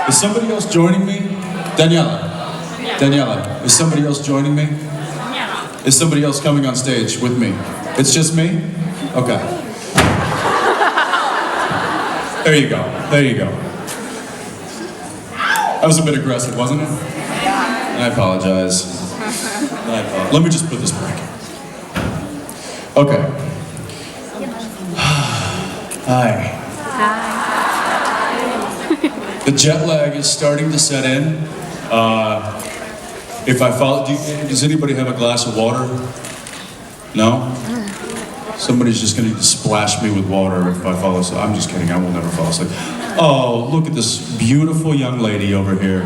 Is somebody else joining me? Daniela, is somebody else joining me? Is somebody else coming on stage with me? It's just me? Okay. There you go. There you go. That was a bit aggressive, wasn't it? I apologize. Let me just put this back. Okay. Hi. The jet lag is starting to set in. If I fall, does anybody have a glass of water? No? Somebody's just gonna need to splash me with water if I fall asleep. I'm just kidding, I will never fall asleep. Oh, look at this beautiful young lady over here.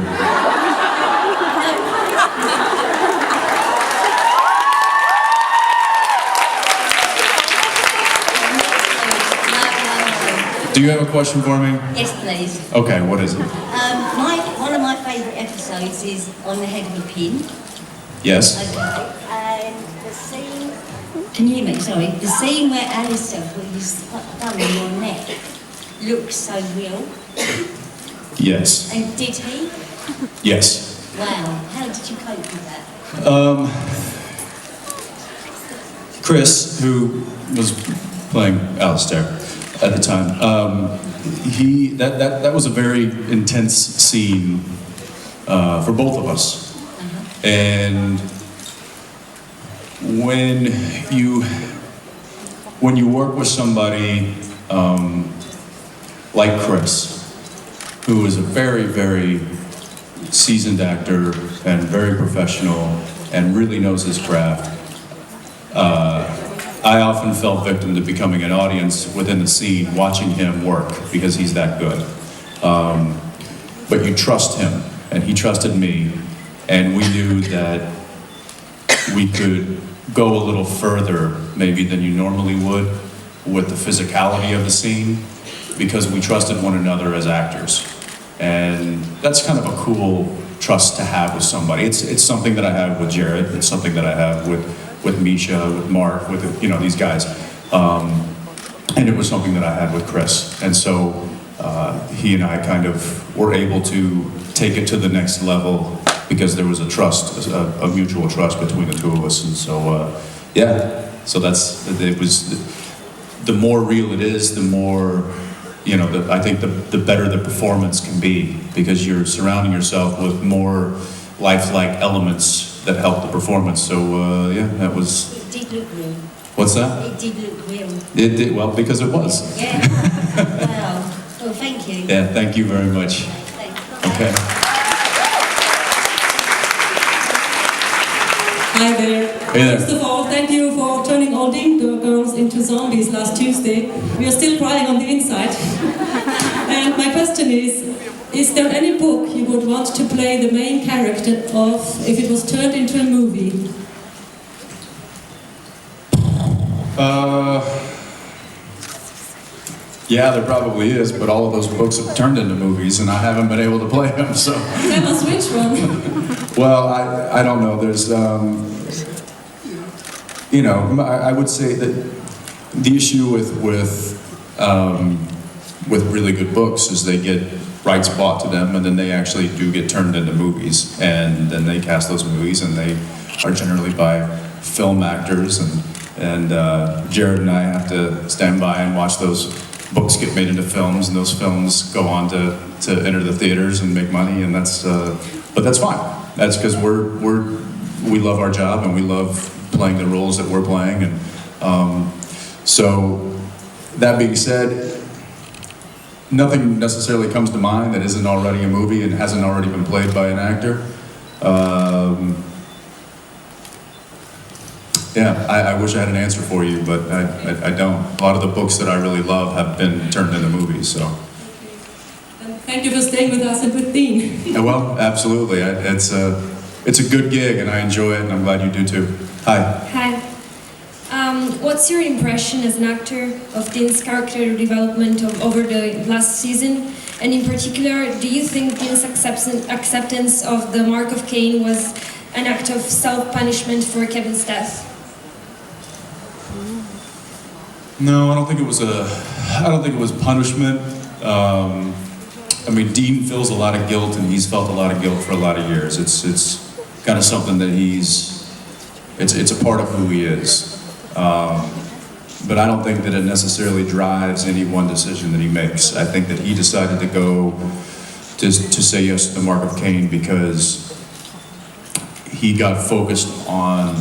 Do you have a question for me? Yes, please. Okay, what is it? One of my favourite episodes is on the head of a pin. Yes. Okay, and the scene... Can you hear me? Sorry. The scene where Alistair put his thumb on your neck looks so real. Yes. And did he? Yes. Wow. How did you cope with that? Chris, who was playing Alistair at the time, that was a very intense scene for both of us. And when you work with somebody like Chris, who is a very, very seasoned actor and very professional and really knows his craft, I often fell victim to becoming an audience within the scene, watching him work because he's that good. But you trust him, and he trusted me, and we knew that we could go a little further maybe than you normally would with the physicality of the scene because we trusted one another as actors. And that's kind of a cool trust to have with somebody. It's something that I have with Jared. It's something that I have with Misha, with Mark, with these guys. And it was something that I had with Chris. And so he and I kind of were able to take it to the next level because there was a trust, a mutual trust between the two of us. And so, yeah, so it was, the more real it is, the more, I think the better the performance can be because you're surrounding yourself with more lifelike elements that help the performance. So, yeah, that was... It did look real. What's that? It did look real. It did, well, because it was. Yeah. Wow. Well, thank you. Yeah, thank you very much. Okay. Hi there. Hey there. First of all, thank you for turning all the girls into zombies last Tuesday. We are still crying on the inside. And my question is there any book you would want to play the main character of if it was turned into a movie? Yeah, there probably is, but all of those books have turned into movies, and I haven't been able to play them, so... Tell us which one. Well, I don't know, there's, I would say that the issue with really good books is they get rights bought to them, and then they actually do get turned into movies, and then they cast those movies, and they are generally by film actors, and Jared and I have to stand by and watch those books get made into films, and those films go on to enter the theaters and make money, and that's, but that's fine. That's because we love our job, and we love playing the roles that we're playing, and so that being said, nothing necessarily comes to mind that isn't already a movie and hasn't already been played by an actor. Yeah, I wish I had an answer for you, but I don't. A lot of the books that I really love have been turned into movies, so. And thank you for staying with us and with Dean. Yeah, well, absolutely. It's a good gig, and I enjoy it, and I'm glad you do too. Hi. Hi. What's your impression as an actor of Dean's character development over the last season? And in particular, do you think Dean's acceptance of the Mark of Cain was an act of self-punishment for Kevin's death? No, I don't think it was punishment. I mean, Dean feels a lot of guilt, and he's felt a lot of guilt for a lot of years. It's kind of something that it's a part of who he is. But I don't think that it necessarily drives any one decision that he makes. I think that he decided to go to say yes to the Mark of Cain because he got focused on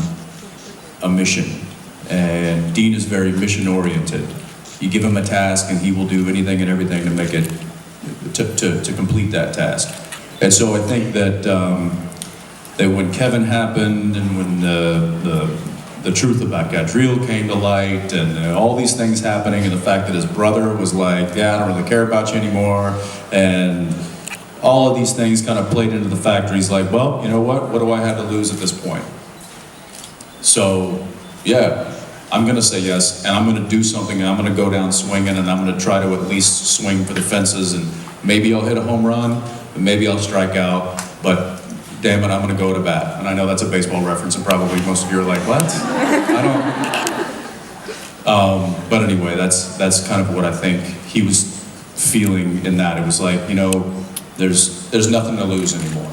a mission. And Dean is very mission-oriented. You give him a task and he will do anything and everything to make it, to complete that task. And so I think that that when Kevin happened and when the truth about Gadriel came to light and all these things happening and the fact that his brother was like, yeah, I don't really care about you anymore, and all of these things kind of played into the fact where he's like, well, you know what do I have to lose at this point? So, yeah, I'm gonna say yes, and I'm gonna do something, and I'm gonna go down swinging, and I'm gonna try to at least swing for the fences, and maybe I'll hit a home run, and maybe I'll strike out, but damn it, I'm gonna go to bat. And I know that's a baseball reference, and probably most of you are like, what? I don't. But anyway, that's kind of what I think he was feeling in that. It was like, you know, there's nothing to lose anymore,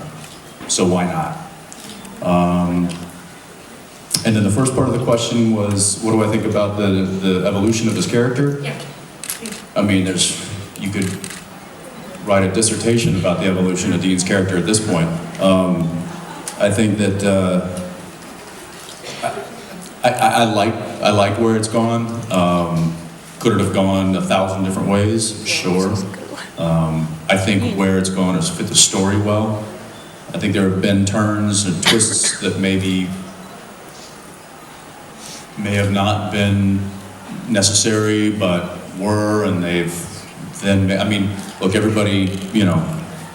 so why not? And then the first part of the question was, what do I think about the evolution of his character? Yeah. I mean, you could write a dissertation about the evolution of Dean's character at this point. I think that I like where it's gone. Could it have gone 1,000 different ways? Sure. I think where it's gone has fit the story well. I think there have been turns and twists that maybe may have not been necessary, but were, and they've then, I mean, look, everybody, you know,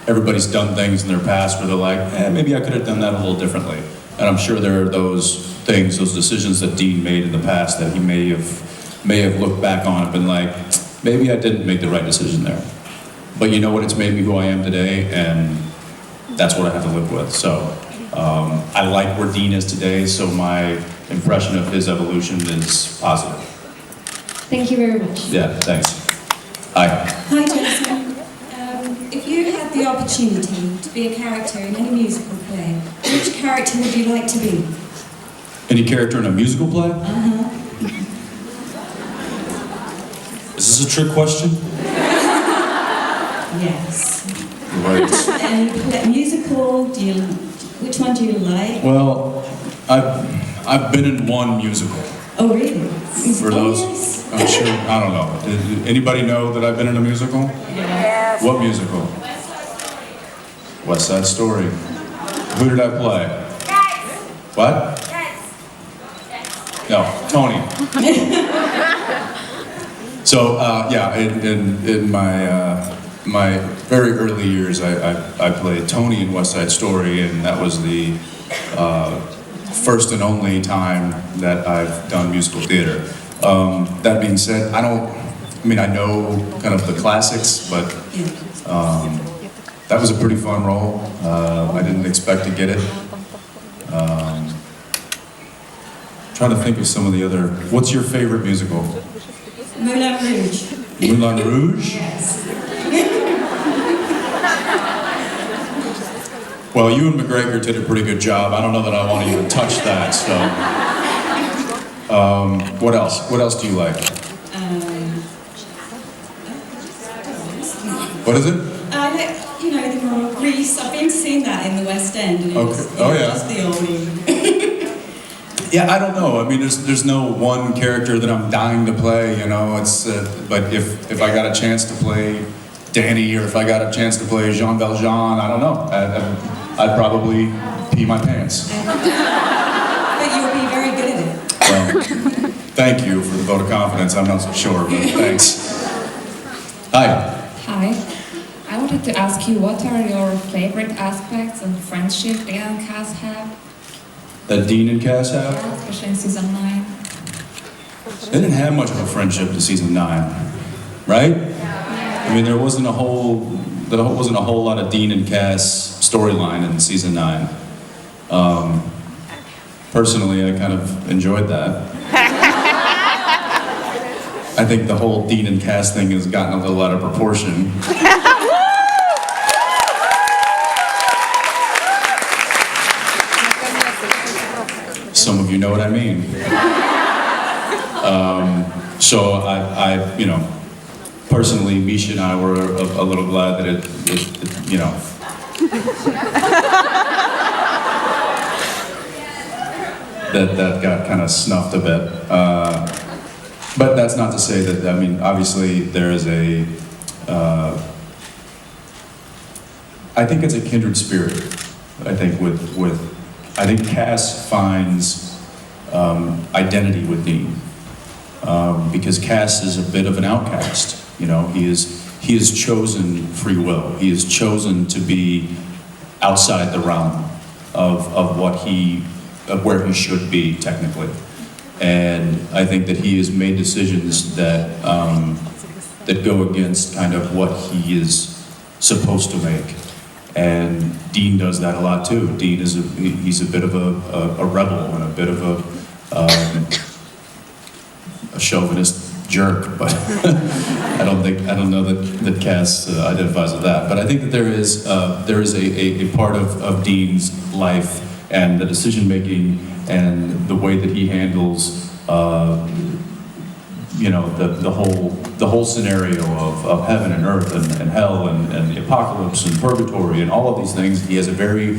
everybody's done things in their past where they're like, maybe I could have done that a little differently. And I'm sure there are those things, those decisions that Dean made in the past that he may have looked back on and been like, maybe I didn't make the right decision there. But you know what, it's made me who I am today, and that's what I have to live with. So I like where Dean is today, so my impression of his evolution is positive. Thank you very much. Yeah, thanks. Hi. Hi, Jensen. If you had the opportunity to be a character in any musical play, which character would you like to be? Any character in a musical play? Uh-huh. Is this a trick question? Yes. Right. And musical, which one do you like? Well, I've been in one musical. Oh, really? For those, Yes. I'm sure, I don't know. Did anybody know that I've been in a musical? Yes. What musical? West Side Story. Who did I play? What? No, Tony. So, yeah, in my very early years, I played Tony in West Side Story, and that was the first and only time that I've done musical theater. That being said, I know kind of the classics, but that was a pretty fun role. I didn't expect to get it. Trying to think of some of the other. What's your favorite musical? Moulin Rouge. Moulin Rouge? Yes. Well, you and McGregor did a pretty good job. I don't know that I want to even touch that, so. What else? What else do you like? What is it? I like, the more Grease. I've been seeing that in the West End. And Okay. Oh, yeah. Just the oldie. Yeah, I don't know. I mean, there's no one character that I'm dying to play, you know. It's but if I got a chance to play Danny, or if I got a chance to play Jean Valjean, I don't know. I'd probably pee my pants. But you'll be very good at it. Well, thank you for the vote of confidence. I'm not so sure, but thanks. Hi. Hi. I wanted to ask you, what are your favorite aspects of friendship Dean and Cass have? That Dean and Cass have? Yeah, especially in season 9. They didn't have much of a friendship to season 9, right? I mean, there wasn't a whole lot of Dean and Cass storyline in season 9. Personally, I kind of enjoyed that. I think the whole Dean and Cass thing has gotten a little out of proportion. some of you know what I mean. So I, you know, personally, Misha and I were a little glad that it you know, that got kind of snuffed a bit. But that's not to say that, I mean, obviously there is a, I think it's a kindred spirit. I think I think Cass finds identity with Dean. Because Cass is a bit of an outcast. You know, he has chosen free will. He has chosen to be outside the realm of where he should be technically. And I think that he has made decisions that that go against kind of what he is supposed to make. And Dean does that a lot too. Dean is he's a bit of a rebel and a bit of a chauvinist jerk, but I don't know that Cass identifies with that. But I think that there is a part of Dean's life and the decision making and the way that he handles you know, the whole scenario of heaven and earth and hell and the apocalypse and purgatory and all of these things. He has a very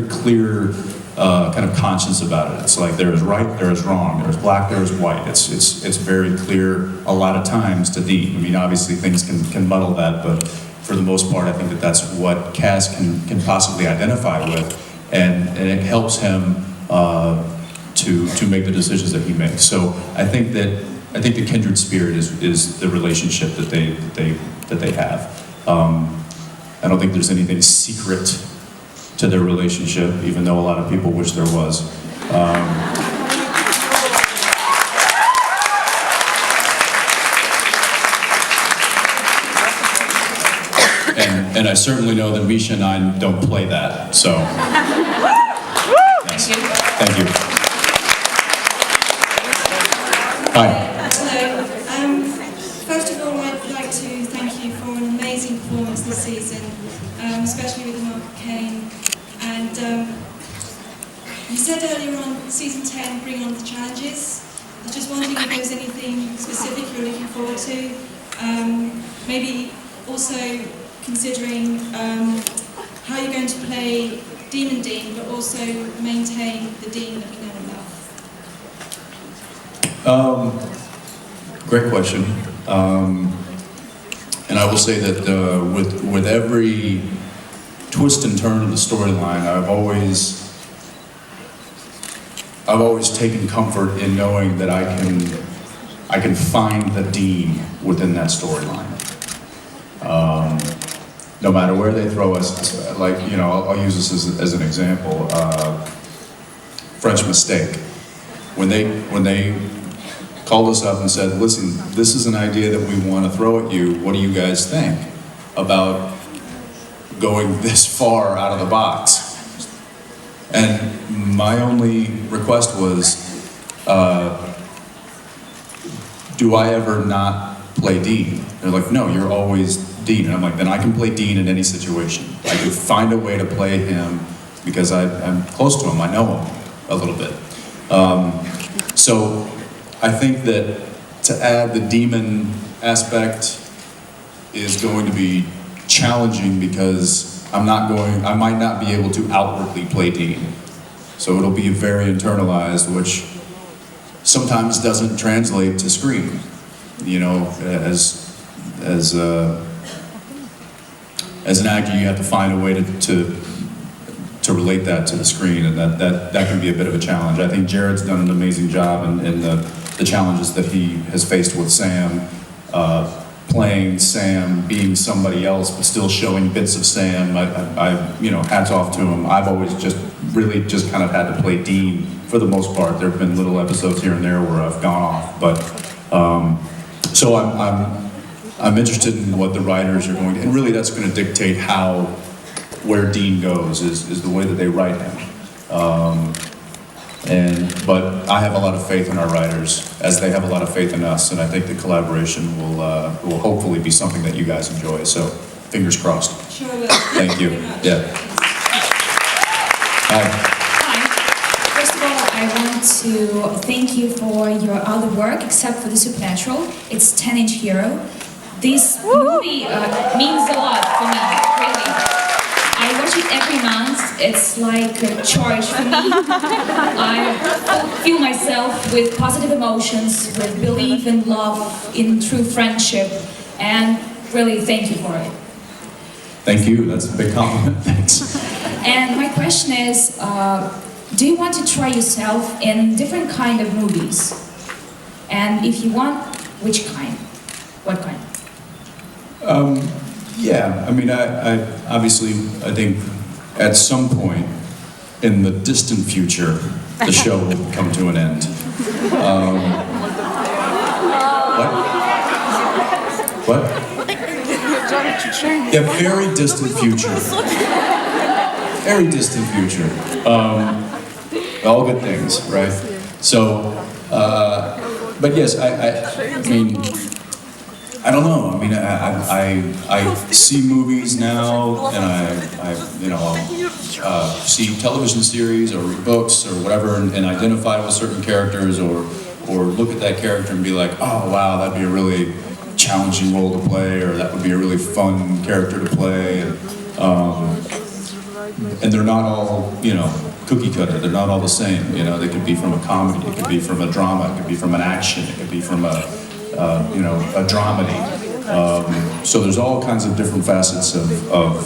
clear kind of conscience about it. It's like there is right, there is wrong, there is black, there is white. It's very clear a lot of times to Dean. I mean, obviously things can muddle that, but for the most part, I think that that's what Cass can possibly identify with, and it helps him to make the decisions that he makes. So I think the kindred spirit is the relationship that they have. I don't think there's anything secret to their relationship, even though a lot of people wish there was. And I certainly know that Misha and I don't play that, so. Yes. Thank you. Hi. Hello. First of all, I'd like to thank you for an amazing performance this season, especially with Mark Kane. And you said earlier on season 10, bring on the challenges. I was just wondering if there was anything specific you're looking forward to. Maybe also considering how you're going to play Demon Dean, but also maintain the Dean that we know and love. Great question. And I will say that with every twist and turn of the storyline, I've always taken comfort in knowing that I can find the Dean within that storyline. No matter where they throw us, like, you know, I'll use this as an example. French Mistake. When they called us up and said, listen, this is an idea that we want to throw at you, what do you guys think about going this far out of the box? And my only request was, do I ever not play Dean? They're like, no, you're always Dean. And I'm like, then I can play Dean in any situation. I can find a way to play him because I'm close to him, I know him a little bit. So I think that to add the demon aspect is going to be challenging because I might not be able to outwardly play Dean. So it'll be very internalized, which sometimes doesn't translate to screen. You know, as an actor, you have to find a way to relate that to the screen, and that can be a bit of a challenge. I think Jared's done an amazing job in the challenges that he has faced with Sam, playing Sam, being somebody else, but still showing bits of Sam. I you know, hats off to him. I've always really just kind of had to play Dean for the most part. There have been little episodes here and there where I've gone off, but so I'm interested in what the writers are going to, and really that's going to dictate where Dean goes is the way that they write him. But I have a lot of faith in our writers, as they have a lot of faith in us, and I think the collaboration will hopefully be something that you guys enjoy. So, fingers crossed. Sure will. Thank you. Very much. Yeah. Hi. Hi. First of all, I want to thank you for your other work, except for the Supernatural. It's 10-inch Hero. This movie means a lot for me, really. I watch it every month. It's like a charge for me. I feel myself with positive emotions, with belief and love in true friendship, and really thank you for it. Thank you, that's a big compliment, thanks. And my question is, do you want to try yourself in different kind of movies? And if you want, which kind? What kind? Yeah, I mean, I obviously, I think at some point in the distant future, the show will come to an end. What? Yeah, very distant future. Very distant future. All good things, right? So, but yes, I mean, I don't know. I mean, I see movies now, and I you know, I'll see television series or read books or whatever, and identify with certain characters, or look at that character and be like, oh wow, that'd be a really challenging role to play, or that would be a really fun character to play, and they're not all, you know, cookie cutter. They're not all the same. You know, they could be from a comedy, it could be from a drama, it could be from an action, it could be from a you know, a dramedy. So there's all kinds of different facets of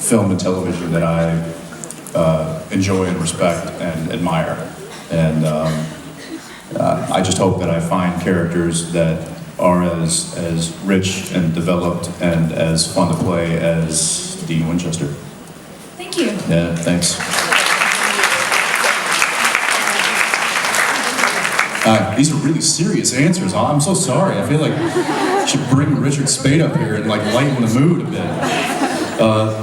film and television that I enjoy and respect and admire. And I just hope that I find characters that are as rich and developed and as fun to play as Dean Winchester. Thank you. Yeah, thanks. These are really serious answers. I'm so sorry. I feel like I should bring Richard Spade up here and like lighten the mood a bit.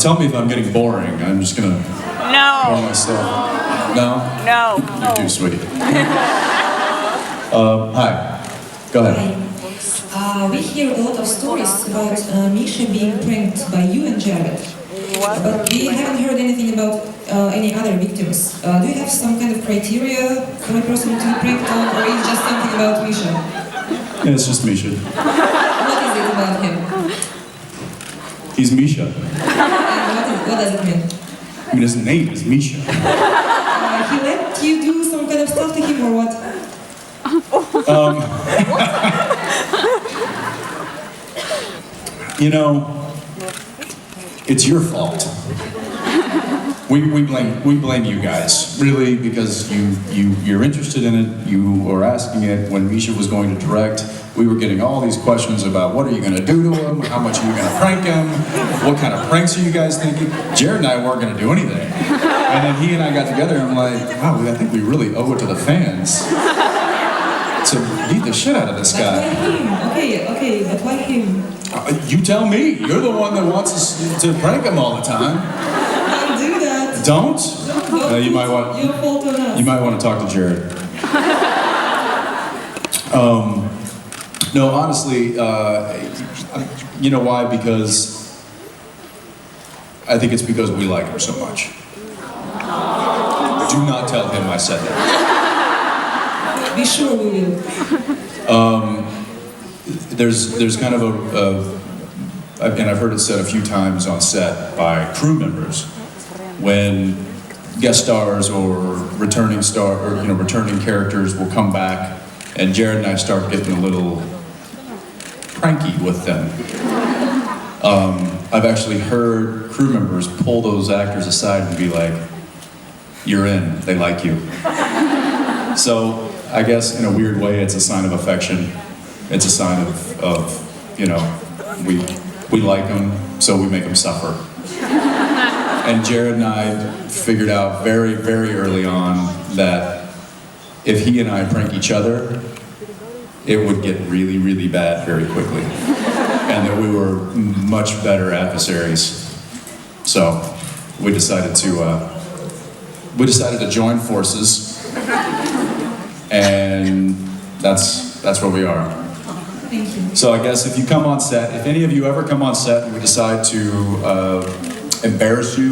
Tell me if I'm getting boring. I'm just gonna bore myself. No? No. You're too sweet. Hi. Go ahead. We hear a lot of stories about Misha being pranked by you and Jared. But we haven't heard anything about any other victims. Do you have some kind of criteria for a person to be pranked on, or is it just something about Misha? Yeah, it's just Misha. What is it about him? He's Misha. And what does it mean? I mean, his name is Misha. He let you do some kind of stuff to him, or what? You know, it's your fault. We blame you guys, really, because you're interested in it. You were asking it when Misha was going to direct. We were getting all these questions about what are you going to do to him, how much are you going to prank him, what kind of pranks are you guys thinking? Jared and I weren't going to do anything, and then he and I got together and I'm like, wow, I think we really owe it to the fans to beat the shit out of this guy. But why him? Okay, but why him? You tell me. You're the one that wants us to prank him all the time. Don't do that. Don't? You might Your fault on us. You might want to talk to Jared. No, honestly, you know why? Because I think it's because we like him so much. Do not tell him I said that. Be sure we will. There's kind of and I've heard it said a few times on set by crew members, when guest stars or returning characters will come back, and Jared and I start getting a little cranky with them. I've actually heard crew members pull those actors aside and be like, "You're in. They like you." So I guess in a weird way, it's a sign of affection. It's a sign of you know, we like them, so we make them suffer. And Jared and I figured out very, very early on that if he and I prank each other, it would get really, really bad very quickly. And that we were much better adversaries. So we decided to join forces, and that's where we are. Thank you. So I guess if you come on set, if any of you ever come on set and we decide to embarrass you